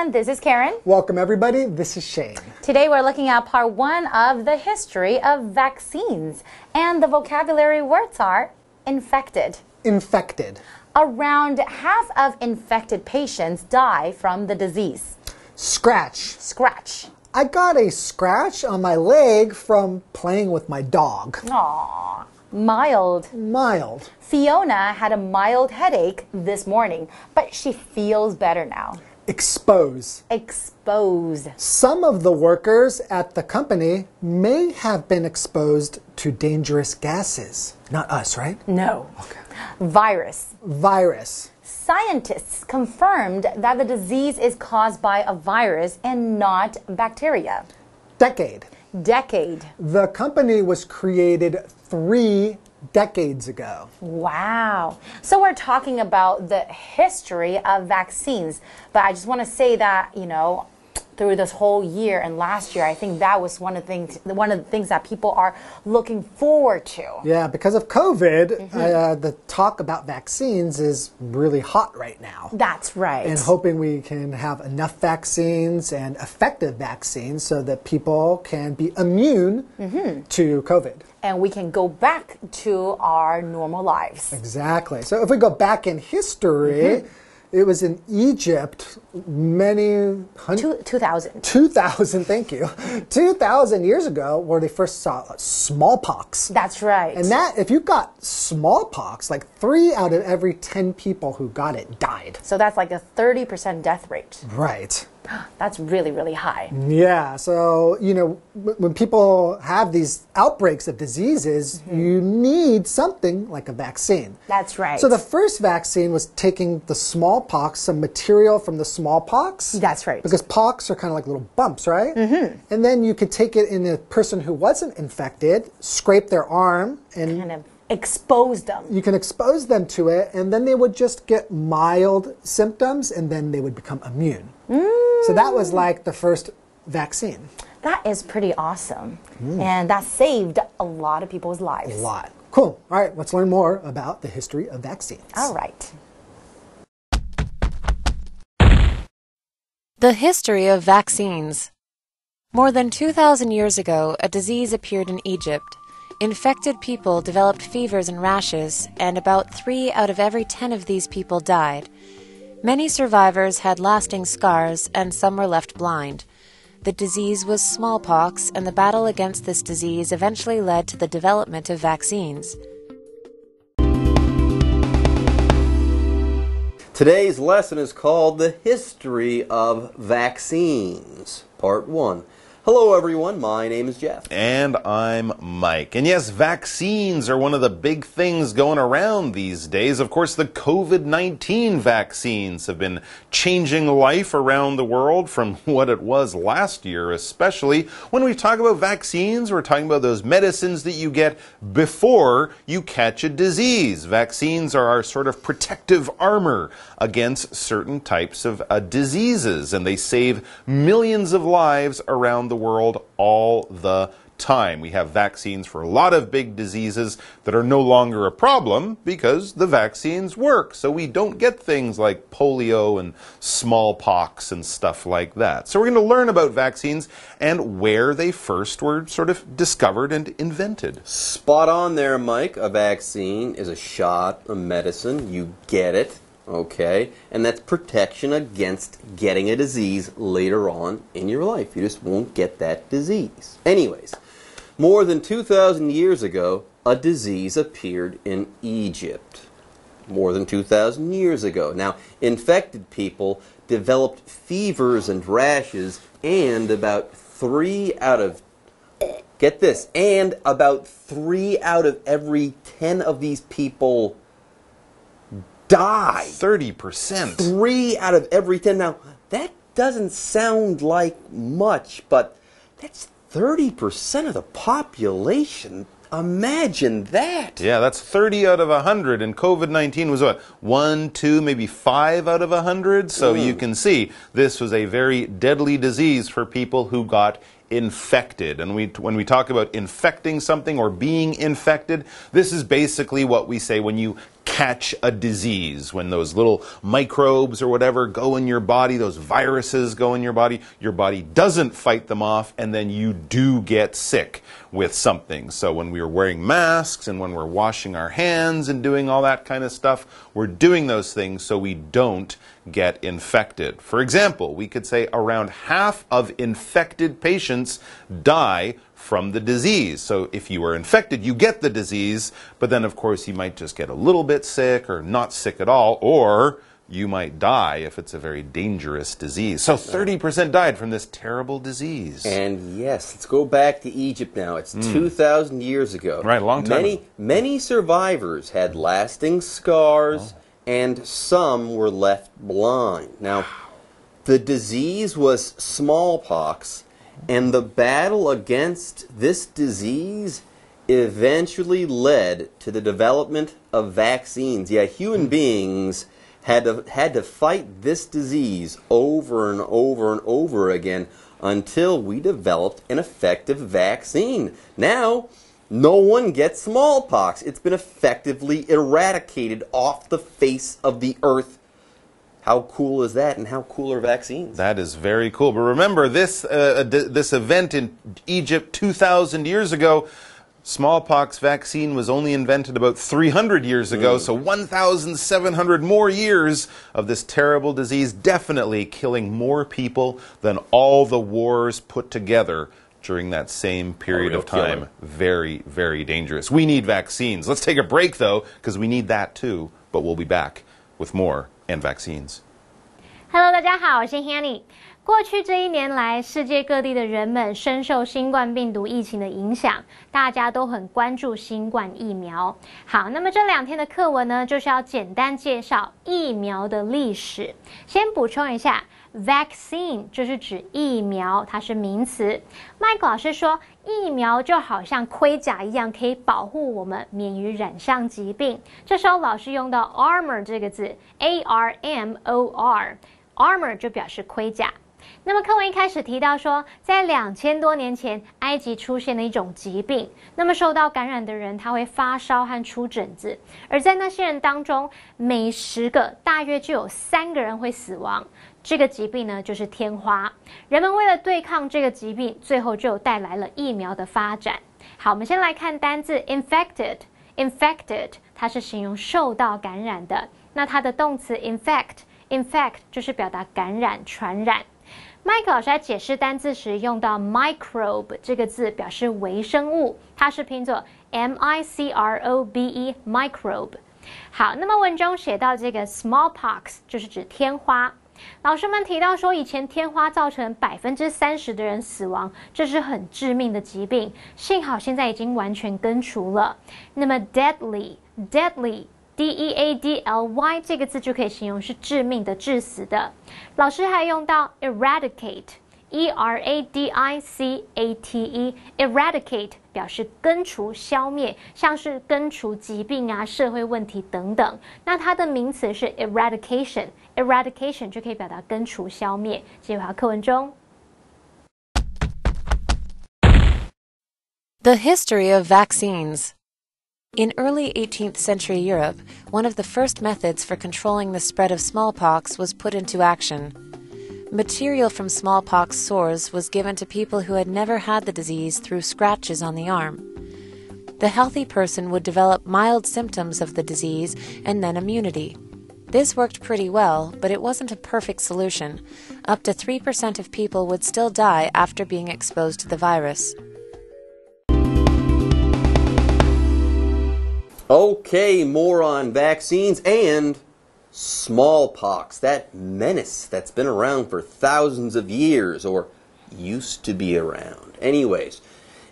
everyone, this is Karen. Welcome everybody, this is Shane. Today we're looking at part 1 of the history of vaccines. And the vocabulary words are infected. Infected. Around half of infected patients die from the disease. Scratch. Scratch. I got a scratch on my leg from playing with my dog. Aww. Mild. Mild. Fiona had a mild headache this morning, but she feels better now. Expose. Expose. Some of the workers at the company may have been exposed to dangerous gases. Not us, right? No. Okay. Virus. Virus. Scientists confirmed that the disease is caused by a virus and not bacteria. Decade. Decade. The company was created 3 decades ago. Wow. So we're talking about the history of vaccines. But I just want to say that, through this whole year and last year, I think that was one of the things that people are looking forward to. Yeah, because of COVID, the talk about vaccines is really hot right now. That's right. And hoping we can have enough vaccines and effective vaccines so that people can be immune to COVID. And we can go back to our normal lives. Exactly. So if we go back in history, it was in Egypt many hundred... 2000. 2000, thank you. 2,000 years ago where they first saw smallpox. That's right. And that, if you got smallpox, like 3 out of every 10 people who got it died. So that's like a 30% death rate. Right. That's really, really high. Yeah, so, when people have these outbreaks of diseases, you need something like a vaccine. That's right. So the first vaccine was taking the smallpox, some material from the smallpox. That's right. Because pox are kind of like little bumps, right? And then you could take it in a person who wasn't infected, scrape their arm, and kind of expose them. You can expose them to it, and then they would just get mild symptoms, and then they would become immune. So that was like the first vaccine. That is pretty awesome. And that saved a lot of people's lives. A lot. Cool. All right, let's learn more about the history of vaccines. All right. The history of vaccines. More than 2,000 years ago, a disease appeared in Egypt. Infected people developed fevers and rashes, and about 3 out of every 10 of these people died. Many survivors had lasting scars, and some were left blind. The disease was smallpox, and the battle against this disease eventually led to the development of vaccines. Today's lesson is called The History of Vaccines, Part 1. Hello everyone, my name is Jeff. And I'm Mike. And yes, vaccines are one of the big things going around these days. Of course, the COVID-19 vaccines have been changing life around the world from what it was last year, especially. When we talk about vaccines, we're talking about those medicines that you get before you catch a disease. Vaccines are our sort of protective armor against certain types of diseases, and they save millions of lives around the world all the time. We have vaccines for a lot of big diseases that are no longer a problem because the vaccines work. So we don't get things like polio and smallpox and stuff like that. So we're going to learn about vaccines and where they first were sort of discovered and invented. Spot on there, Mike. A vaccine is a shot, a medicine. You get it. Okay, and that's protection against getting a disease later on in your life. You just won't get that disease. Anyways, more than 2,000 years ago, a disease appeared in Egypt. More than 2,000 years ago. Now, infected people developed fevers and rashes, and about 3 out of, get this, and about 3 out of every 10 of these people die. 30%. 3 out of every 10. Now, that doesn't sound like much, but that's 30% of the population. Imagine that. Yeah, that's 30 out of 100, and COVID-19 was what? 1, 2, maybe 5 out of 100? So you can see this was a very deadly disease for people who got infected. And when we talk about infecting something or being infected, this is basically what we say when you catch a disease. When those little microbes or whatever go in your body, those viruses go in your body doesn't fight them off, and then you do get sick with something. So when we are wearing masks and when we're washing our hands and doing all that kind of stuff, we're doing those things so we don't get infected. For example, we could say around half of infected patients die from the disease. So if you are infected, you get the disease, but then of course you might just get a little bit sick or not sick at all, or you might die if it's a very dangerous disease. So 30% died from this terrible disease. And yes, let's go back to Egypt now. It's 2,000 years ago. Right, a long time ago. Many survivors had lasting scars, and some were left blind. Now, the disease was smallpox, and the battle against this disease eventually led to the development of vaccines. Yeah, human beings had to fight this disease over and over and over again until we developed an effective vaccine. Now, no one gets smallpox. It's been effectively eradicated off the face of the earth. How cool is that, and how cool are vaccines? That is very cool. But remember, this event in Egypt 2,000 years ago, smallpox vaccine was only invented about 300 years ago, so 1,700 more years of this terrible disease, definitely killing more people than all the wars put together during that same period of time. Killer. Very, very dangerous. We need vaccines. Let's take a break, though, because we need that too. But we'll be back with more and vaccines. Hello， 大家好，我是 Hanny。过去这一年来，世界各地的人们深受新冠病毒疫情的影响，大家都很关注新冠疫苗。好，那么这2天的课文呢，就是要简单介绍疫苗的历史。先补充一下 ，vaccine 就是指疫苗，它是名词。麦克老师说，疫苗就好像盔甲一样，可以保护我们免于染上疾病。这时候老师用到 armor 这个字 ，armor 就表示盔甲。那么课文一开始提到说，在2000多年前，埃及出现了一种疾病。那么受到感染的人，他会发烧和出疹子，而在那些人当中，每10个大约就有3个人会死亡。这个疾病呢，就是天花。人们为了对抗这个疾病，最后就带来了疫苗的发展。好，我们先来看单字 infected， 它是形容受到感染的。那它的动词 infect 就是表达感染、传染。麦克老师在解释单字时用到 microbe 这个字，表示微生物，它是拼作 microbe microbe。好，那么文中写到这个 smallpox 就是指天花。老师们提到说，以前天花造成30%的人死亡，这是很致命的疾病，幸好现在已经完全根除了。那么 deadly D-E-A-D-L-Y 这个字就可以形容是致命的、致死的。老师还用到 eradicate E-R-A-D-I-C-A-T-E eradicate 表示根除、消灭，像是根除疾病啊、社会问题等等。那它的名词是 eradication 就可以表达根除、消灭。接回到课文中。The history of vaccines. In early 18th century Europe, one of the first methods for controlling the spread of smallpox was put into action. Material from smallpox sores was given to people who had never had the disease through scratches on the arm. The healthy person would develop mild symptoms of the disease and then immunity. This worked pretty well, but it wasn't a perfect solution. Up to 3% of people would still die after being exposed to the virus. Okay, more on vaccines and smallpox, that menace that's been around for thousands of years, or used to be around. Anyways,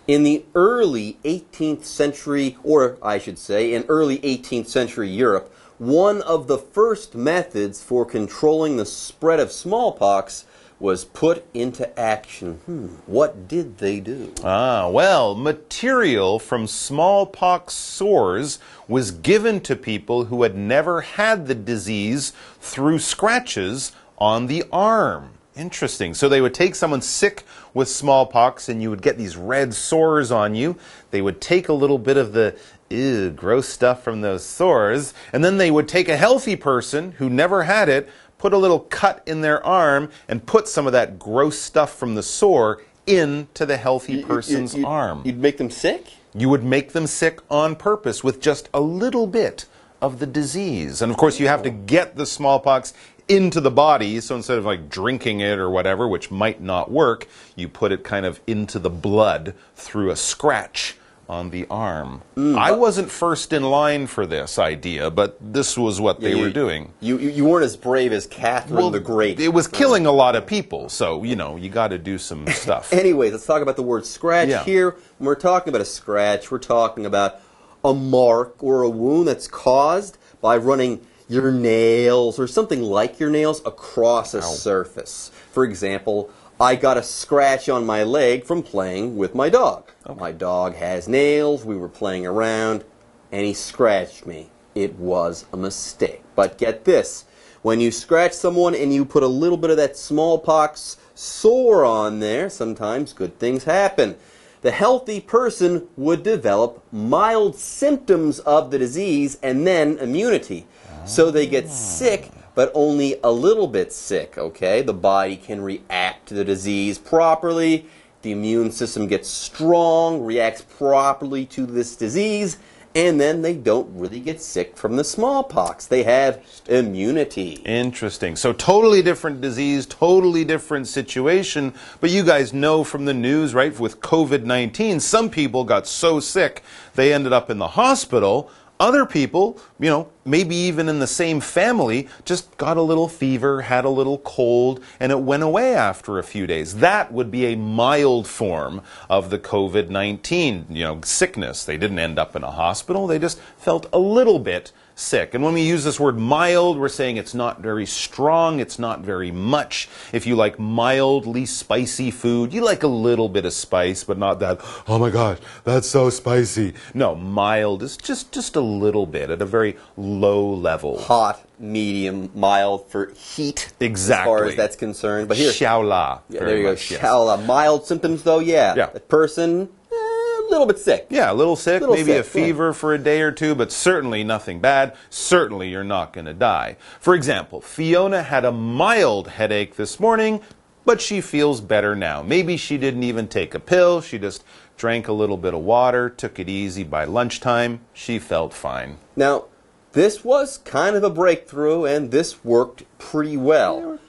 in the early 18th century, or I should say in early 18th century Europe, one of the first methods for controlling the spread of smallpox was put into action. What did they do? Well, material from smallpox sores was given to people who had never had the disease through scratches on the arm. Interesting. So they would take someone sick with smallpox and you would get these red sores on you. They would take a little bit of the Ew, gross stuff from those sores. And then they would take a healthy person who never had it, put a little cut in their arm, and put some of that gross stuff from the sore into the healthy person's arm. You'd make them sick? You would make them sick on purpose with just a little bit of the disease. And of course, you have to get the smallpox into the body, so instead of like drinking it or whatever, which might not work, you put it kind of into the blood through a scratch on the arm. I wasn't first in line for this idea, but this was what they were doing. You weren't as brave as Catherine the Great. It was killing a lot of people, so, you know, you got to do some stuff. Anyways, let's talk about the word scratch here. When we're talking about a scratch, we're talking about a mark or a wound that's caused by running your nails or something like your nails across a surface. For example, I got a scratch on my leg from playing with my dog. My dog has nails, we were playing around, and he scratched me. It was a mistake. But get this, when you scratch someone and you put a little bit of that smallpox sore on there, sometimes good things happen. The healthy person would develop mild symptoms of the disease and then immunity. So they get sick, but only a little bit sick, okay? The body can react to the disease properly. The immune system gets strong, reacts properly to this disease, and then they don't really get sick from the smallpox. They have immunity. Interesting. So totally different disease, totally different situation. But you guys know from the news, right, with COVID-19, some people got so sick they ended up in the hospital. Other people, you know, maybe even in the same family, just got a little fever, had a little cold, and it went away after a few days. That would be a mild form of the COVID-19, you know, sickness. They didn't end up in a hospital. They just felt a little bit sick. And when we use this word mild, we're saying it's not very strong, it's not very much. If you like mildly spicy food, you like a little bit of spice, but not that, oh my gosh, that's so spicy. No, mild is just a little bit at a very low level. Hot, medium, mild for heat. Exactly. As far as that's concerned. But here, Xiaola. Yeah, there you go. Yes. Xiaola. Mild symptoms though, The person, a little bit sick. Yeah, a little sick, maybe sick, a fever for a day or two, but certainly nothing bad. Certainly you're not going to die. For example, Fiona had a mild headache this morning, but she feels better now. Maybe she didn't even take a pill. She just drank a little bit of water, took it easy by lunchtime. She felt fine. Now, this was kind of a breakthrough, and this worked pretty well.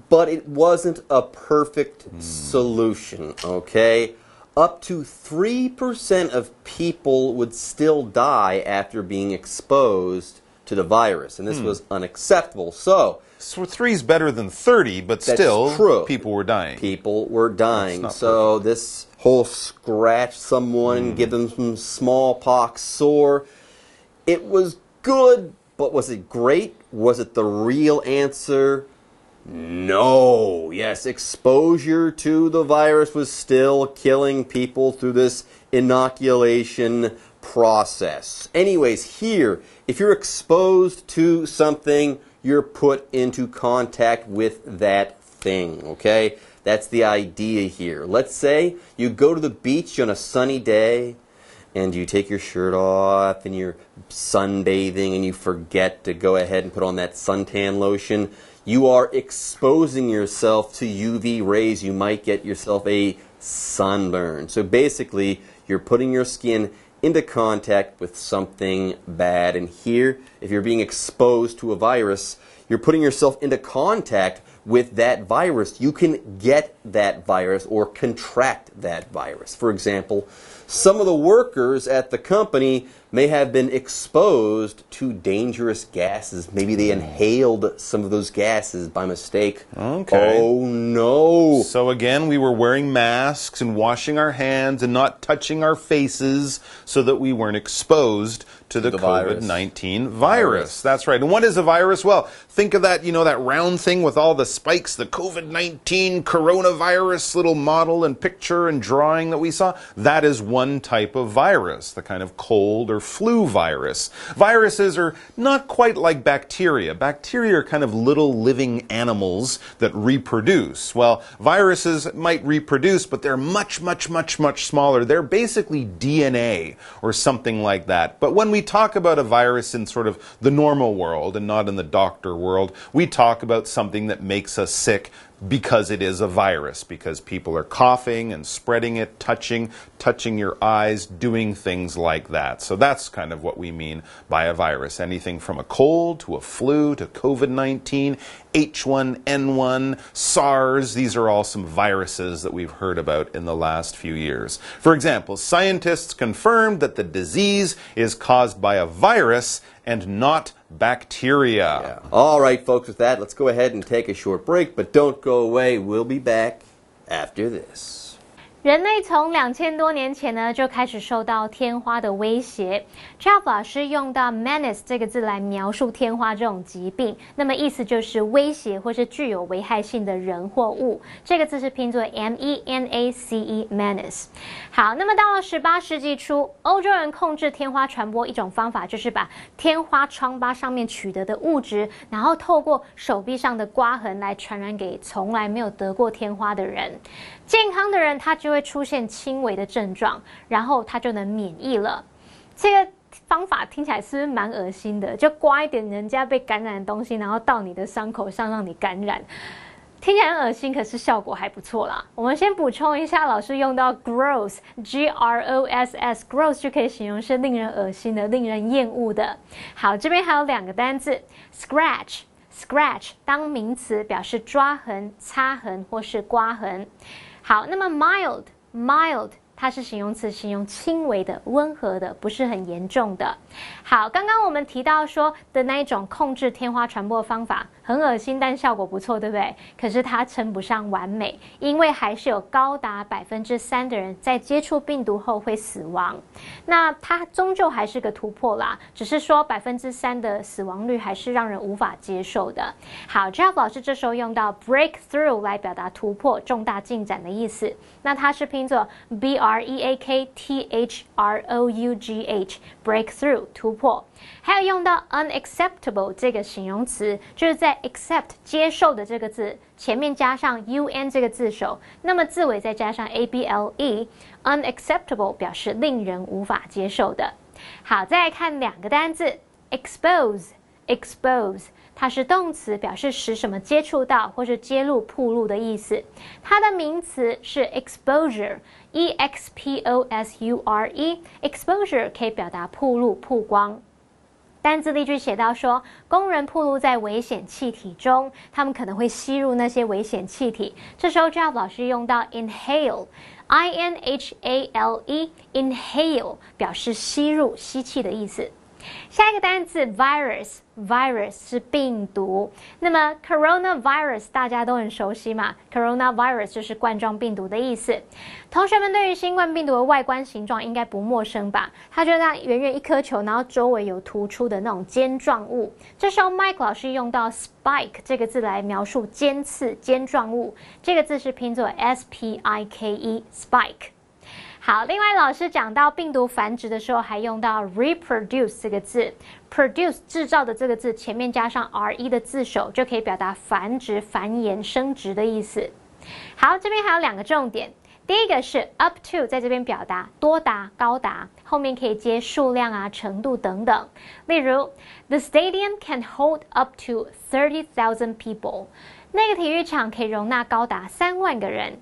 But it wasn't a perfect solution, okay? Up to 3% of people would still die after being exposed to the virus, and this was unacceptable. So 3 is better than 30, but still, true. People were dying. People were dying. So this whole scratch someone and give them some smallpox sore, it was good, but was it great? Was it the real answer? No. Yes, exposure to the virus was still killing people through this inoculation process. Anyways, here, if you're exposed to something, you're put into contact with that thing, okay? That's the idea here. Let's say you go to the beach on a sunny day and you take your shirt off and you're sunbathing and you forget to go ahead and put on that suntan lotion. You are exposing yourself to UV rays. You might get yourself a sunburn. So basically, you're putting your skin into contact with something bad. And here, if you're being exposed to a virus, you're putting yourself into contact with that virus. You can get that virus or contract that virus. For example, some of the workers at the company may have been exposed to dangerous gases. Maybe they inhaled some of those gases by mistake. Okay. Oh, no. So again, we were wearing masks and washing our hands and not touching our faces so that we weren't exposed to the COVID-19 virus. That's right. And what is a virus? Well, think of that, you know, that round thing with all the spikes, the COVID-19 coronavirus little model and picture and drawing that we saw. That is one type of virus, the kind of cold or or flu virus. Viruses are not quite like bacteria. Bacteria are kind of little living animals that reproduce. Well, viruses might reproduce, but they're much smaller. They're basically DNA or something like that. But when we talk about a virus in sort of the normal world and not in the doctor world, we talk about something that makes us sick because it is a virus, because people are coughing and spreading it, touching your eyes, doing things like that. So that's kind of what we mean by a virus. Anything from a cold to a flu to COVID-19, H1N1, SARS, these are all some viruses that we've heard about in the last few years. For example, scientists confirmed that the disease is caused by a virus and not bacteria. Yeah. All right, folks, with that, let's go ahead and take a short break, but don't go away. We'll be back after this. 人类从2000多年前呢就开始受到天花的威胁。Jeff 老师用到 menace 这个字来描述天花这种疾病，那么意思就是威胁或是具有危害性的人或物。这个字是拼作 M-E-N-A-C-E menace。好，那么到了18世纪初，欧洲人控制天花传播一种方法就是把天花疮疤上面取得的物质，然后透过手臂上的刮痕来传染给从来没有得过天花的人。健康的人他就会出现轻微的症状，然后他就能免疫了。这个方法听起来是不是蛮恶心的？就刮一点人家被感染的东西，然后到你的伤口上让你感染，听起来很恶心，可是效果还不错啦。我们先补充一下，老师用到 gross G-R-O-S-S gross 就可以形容是令人恶心的、令人厌恶的。好，这边还有2个单字 scratch 当名词表示抓痕、擦痕或是刮痕。好，那么 mild 它是形容词，形容轻微的、温和的，不是很严重的。好，刚刚我们提到说的那一种控制天花传播方法很恶心，但效果不错，对不对？可是它称不上完美，因为还是有高达3%的人在接触病毒后会死亡。那它终究还是个突破啦，只是说3%的死亡率还是让人无法接受的。好 ，Jeff 老师这时候用到 breakthrough 来表达突破、重大进展的意思。那它是拼作 B-R-E-A-K-T-H-R-O-U-G-H breakthrough 突破。还有用到 unacceptable 这个形容词，就是在 accept 接受的这个字前面加上 un 这个字首，那么字尾再加上 able unacceptable 表示令人无法接受的。好，再来看2个单字 expose 它是动词，表示使什么接触到或是揭露、暴露的意思。它的名词是 exposure E-X-P-O-S-U-R-E exposure 可以表达暴露、曝光。单字例句写到说，工人暴露在危险气体中，他们可能会吸入那些危险气体。这时候 Jeff 老师用到 inhale I-N-H-A-L-E inhale 表示吸入、吸气的意思。下一个单词 virus 是病毒，那么 coronavirus 大家都很熟悉嘛 ，coronavirus 就是冠状病毒的意思。同学们对于新冠病毒的外观形状应该不陌生吧？它就那圆圆一颗球，然后周围有突出的那种尖状物。这时候 Mike 老师用到 spike 这个字来描述尖刺、尖状物，这个字是拼作 S-P-I-K-E spike。好，另外老师讲到病毒繁殖的时候，还用到 reproduce 这个字 ，produce 制造的这个字前面加上 re 的字首，就可以表达繁殖、繁衍、生殖的意思。好，这边还有2个重点，第一个是 up to， 在这边表达多达、高达，后面可以接数量啊、程度等等。例如 ，the stadium can hold up to 30,000 people， 那个体育场可以容纳高达3万个人。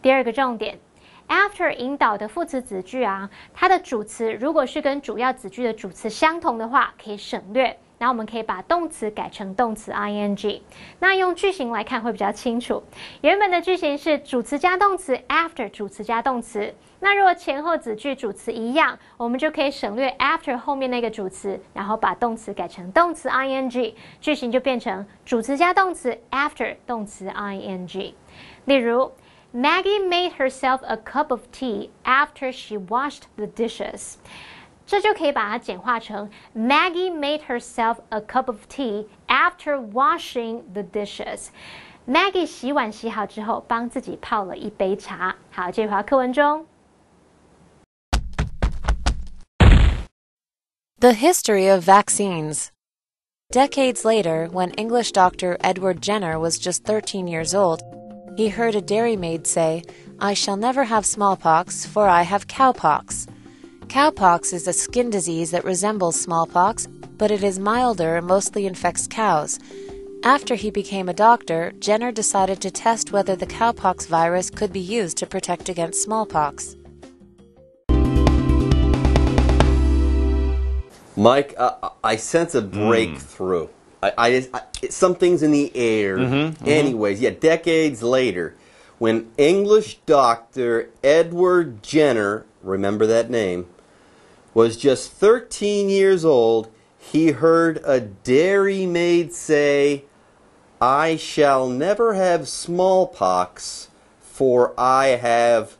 第2个重点。After 引导的副词子句啊，它的主词如果是跟主要子句的主词相同的话，可以省略。然后我们可以把动词改成动词 ing。那用句型来看会比较清楚。原本的句型是主词加动词 after 主词加动词。那如果前后子句主词一样，我们就可以省略 after 后面那个主词，然后把动词改成动词 ing， 句型就变成主词加动词 after 动词 ing。例如。Maggie made herself a cup of tea after she washed the dishes. 这就可以把它简化成 Maggie made herself a cup of tea after washing the dishes. Maggie 洗碗洗好之后，帮自己泡了一杯茶。好，这句话课文中。The history of vaccines. Decades later, when English doctor Edward Jenner was just 13 years old, he heard a dairymaid say, "I shall never have smallpox, for I have cowpox." Cowpox is a skin disease that resembles smallpox, but it is milder and mostly infects cows. After he became a doctor, Jenner decided to test whether the cowpox virus could be used to protect against smallpox. Mike, I sense a breakthrough. Something's in the air. Anyways, yeah, decades later, when English doctor Edward Jenner, remember that name, was just 13 years old, he heard a dairymaid say, "I shall never have smallpox, for I have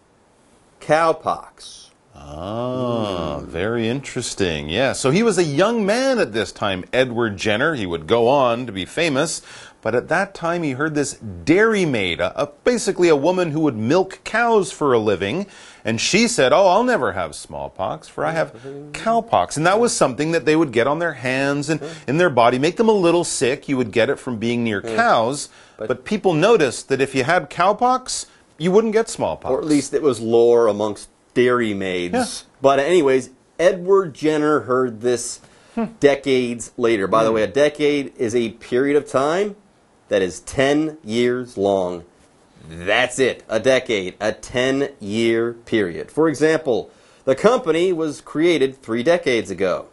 cowpox." Ah, very interesting. Yeah, so he was a young man at this time, Edward Jenner. He would go on to be famous, but at that time he heard this dairymaid, basically a woman who would milk cows for a living, and she said, "Oh, I'll never have smallpox, for I have cowpox." And that was something that they would get on their hands and in their body, make them a little sick. You would get it from being near cows, but people noticed that if you had cowpox, you wouldn't get smallpox. Or at least it was lore amongst dairymaids. Yeah. But anyways, Edward Jenner heard this decades later. By the way, a decade is a period of time that is 10 years long. That's it, a decade, a 10-year period. For example, the company was created 3 decades ago,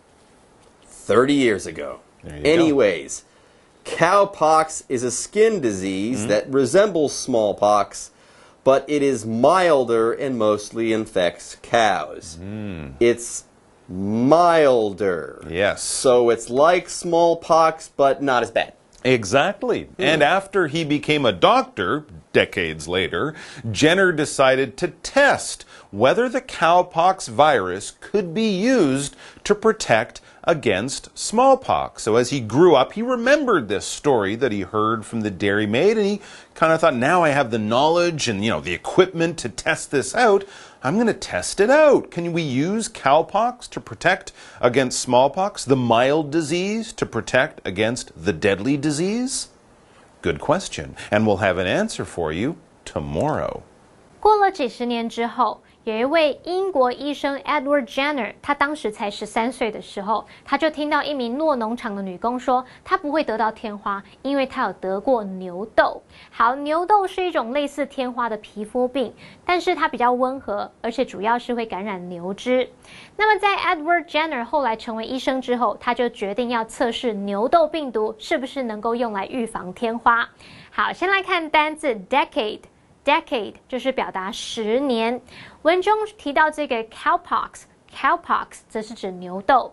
30 years ago. Anyways, cowpox is a skin disease that resembles smallpox, but it is milder and mostly infects cows. It's milder. Yes. So it's like smallpox, but not as bad. Exactly. And after he became a doctor, decades later, Jenner decided to test whether the cowpox virus could be used to protect against smallpox. So as he grew up, he remembered this story that he heard from the dairymaid, and he kind of thought, now I have the knowledge and, the equipment to test this out. I'm going to test it out. Can we use cowpox to protect against smallpox, the mild disease to protect against the deadly disease? Good question. And we'll have an answer for you tomorrow. 过了几十年之后，有一位英国医生 Edward Jenner， 他当时才13岁的时候，他就听到一名酪农场的女工说，她不会得到天花，因为她有得过牛痘。好，牛痘是一种类似天花的皮肤病，但是它比较温和，而且主要是会感染牛只。那么在 Edward Jenner 后来成为医生之后，他就决定要测试牛痘病毒是不是能够用来预防天花。好，先来看单字 decade。Decade 就是表达10年，文中提到这个 cowpox 则是指牛痘。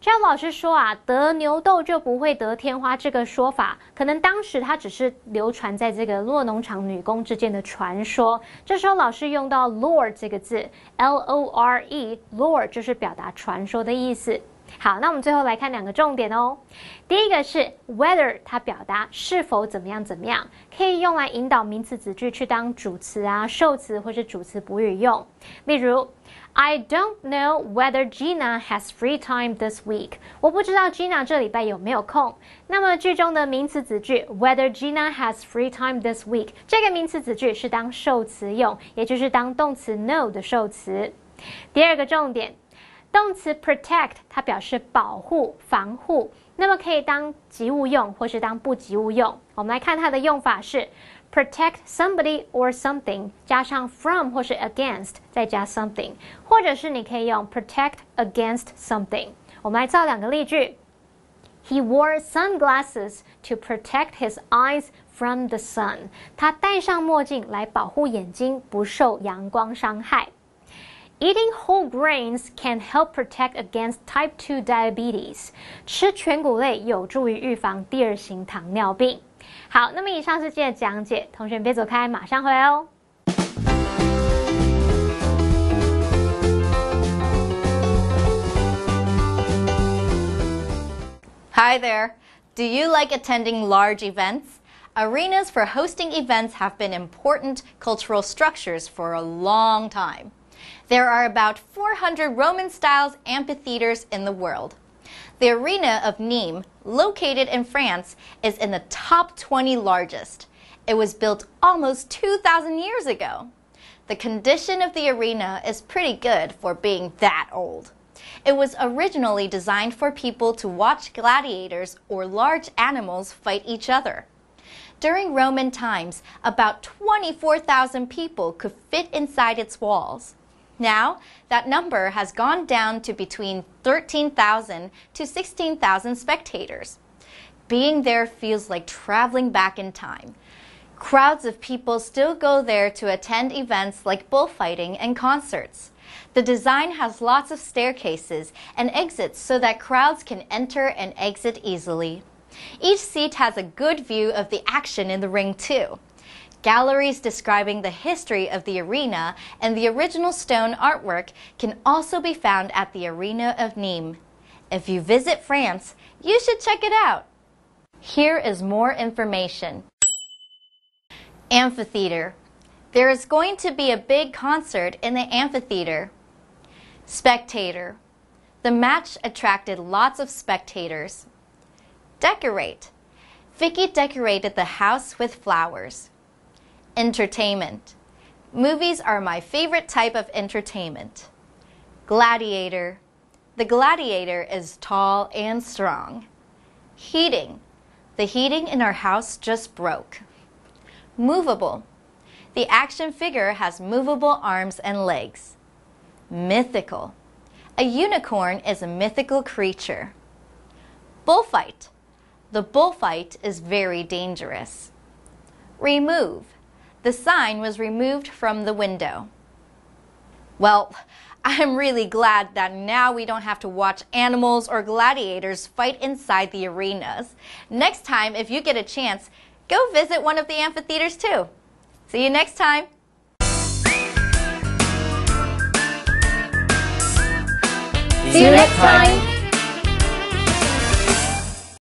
这样老师说得牛痘就不会得天花这个说法，可能当时它只是流传在这个酪农场女工之间的传说。这时候老师用到 lore 这个字 Lore 就是表达传说的意思。好，那我们最后来看2个重点哦。第一个是 whether， 它表达是否怎么样怎么样，可以用来引导名词子句去当主词受词或是主词补语用。例如 I don't know whether Gina has free time this week。 我不知道 Gina 这礼拜有没有空。那么句中的名词子句 whether Gina has free time this week， 这个名词子句是当受词用，也就是当动词 know 的受词。第二个重点，动词 protect 它表示保护、防护，那么可以当及物用或是当不及物用。我们来看它的用法是 protect somebody or something 加上 from 或是 against 再加 something， 或者是你可以用 protect against something。我们来造2个例句。He wore sunglasses to protect his eyes from the sun。 他戴上墨镜来保护眼睛不受阳光伤害。Eating whole grains can help protect against type 2 diabetes。 吃全谷类有助于预防第2型糖尿病。好，那么以上是今天的讲解，同学别走开，马上回来哦。Hi there. Do you like attending large events? Arenas for hosting events have been important cultural structures for a long time. There are about 400 Roman-style amphitheaters in the world. The arena of Nîmes, located in France, is in the top 20 largest. It was built almost 2,000 years ago. The condition of the arena is pretty good for being that old. It was originally designed for people to watch gladiators or large animals fight each other. During Roman times, about 24,000 people could fit inside its walls. Now, that number has gone down to between 13,000 to 16,000 spectators. Being there feels like traveling back in time. Crowds of people still go there to attend events like bullfighting and concerts. The design has lots of staircases and exits so that crowds can enter and exit easily. Each seat has a good view of the action in the ring too. Galleries describing the history of the arena and the original stone artwork can also be found at the Arena of Nîmes. If you visit France, you should check it out. Here is more information. Amphitheater. There is going to be a big concert in the amphitheater. Spectator. The match attracted lots of spectators. Decorate. Vicky decorated the house with flowers. Entertainment. Movies are my favorite type of entertainment. Gladiator. The gladiator is tall and strong. Heating. The heating in our house just broke. Movable. The action figure has movable arms and legs. Mythical. A unicorn is a mythical creature. Bullfight. The bullfight is very dangerous. Remove. The sign was removed from the window. Well, I'm really glad that now we don't have to watch animals or gladiators fight inside the arenas. Next time, if you get a chance, go visit one of the amphitheaters too. See you next time. See you next time.